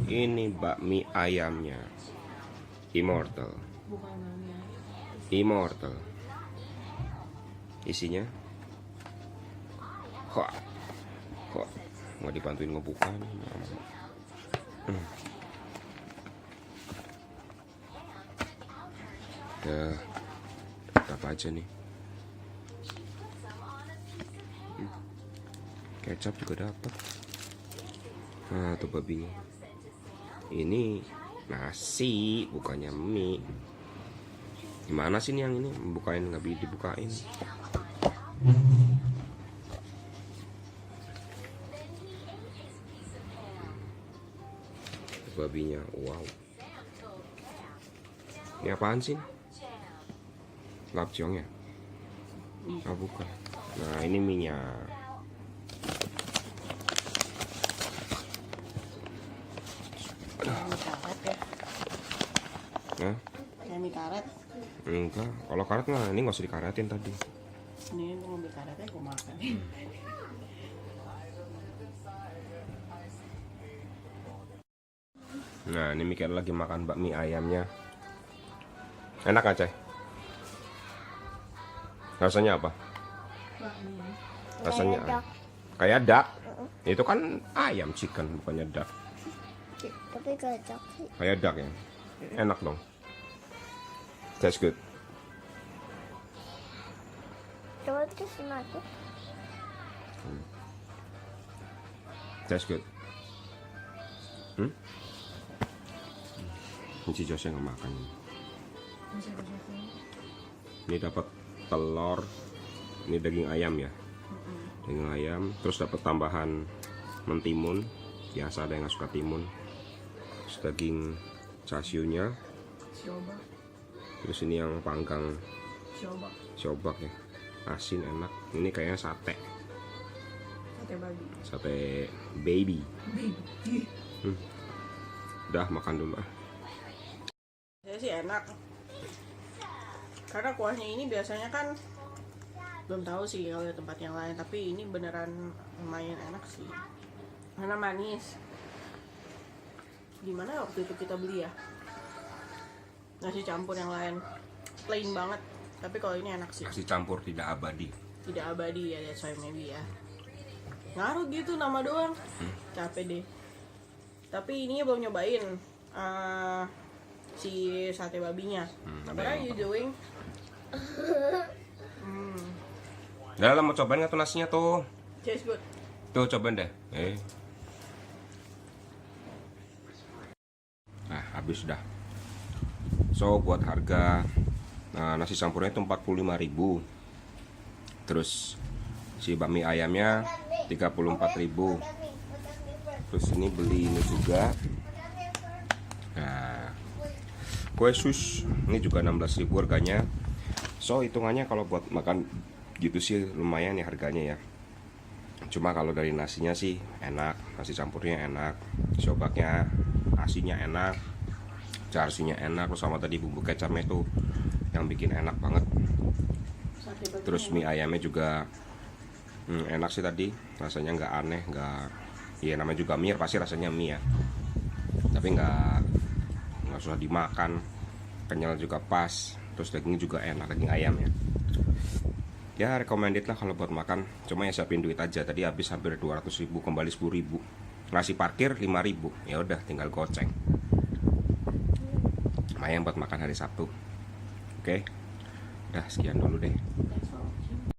Ini bakmi ayamnya Immortal. Bukan namanya. Immortal. Isinya kok mau dibantuin ngebuka nih. Ya, berapa aja nih? Kecap juga dapat. Nah, tuh babinya. Ini nasi, bukannya mie. Gimana sih nih yang ini? Bukain, nggak bisa dibukain. Tuh babinya, wow. Ini apaan sih? Lapjong ya? Oh, bukan. Nah, ini minyak. Karet ya. Nah, Kayak mie karet. enggak. Kalau karet mah ini nggak usah dikaretin tadi. Ini gue ngambil karetnya gue makan. Nah, ini Mikael lagi makan bakmi ayamnya. Enak gak, Ceh? Rasanya apa? Rasanya kayak dak. Itu kan ayam chicken, bukannya dak. Tapi kacang sih. Kayak dak ya. Enak dong. That's good. Coba terus masuk. That's good. Ini si Jose nggak makan. Ini dapat telur. Ini daging ayam ya. Daging ayam. Terus dapat tambahan mentimun. Biasa ada yang nggak suka timun. Terus daging chasiunya. Siobak. Terus ini yang panggang Siobak. siobak ya. Asin enak. Ini kayaknya sate. Sate babi. Sate baby. Baby. Udah makan dulu ah. Saya sih enak. Karena kuahnya ini biasanya kan belum tahu sih kalau di tempat yang lain, tapi ini beneran lumayan enak sih. Karena manis. Gimana waktu itu kita beli ya? Nasi campur yang lain plain banget, tapi kalau ini enak sih. Nasi campur tidak abadi. Tidak abadi ya, that's why maybe ya. Ngaruh gitu nama doang. Capek deh. Tapi ini belum nyobain si sate babinya. What are you doing? Udah lah, mau cobain nggak tuh nasinya tuh? Tastes good. Tuh cobain deh. Nah, habis dah. So, buat harga nasi campurnya itu 45.000. Terus si bakmi ayamnya 34.000. Terus ini beli ini juga. Nah, kue sus ini juga 16.000 harganya. So, hitungannya kalau buat makan gitu sih lumayan ya harganya ya. Cuma kalau dari nasinya sih enak, nasi campurnya enak, siobaknya asinnya enak, charsinya enak, terus sama tadi bumbu kecapnya itu yang bikin enak banget. Terus mie ayamnya juga enak sih tadi, rasanya nggak aneh, nggak, ya namanya juga mie pasti rasanya mie ya, tapi nggak susah dimakan, kenyal juga pas, terus dagingnya juga enak, daging ayam ya. Ya recommended lah kalau buat makan. Cuma ya siapin duit aja. Tadi habis hampir 200.000, kembali 10.000. Ngasih parkir 5.000. Ya udah tinggal goceng. Lumayan buat makan hari Sabtu. Oke. Udah sekian dulu deh.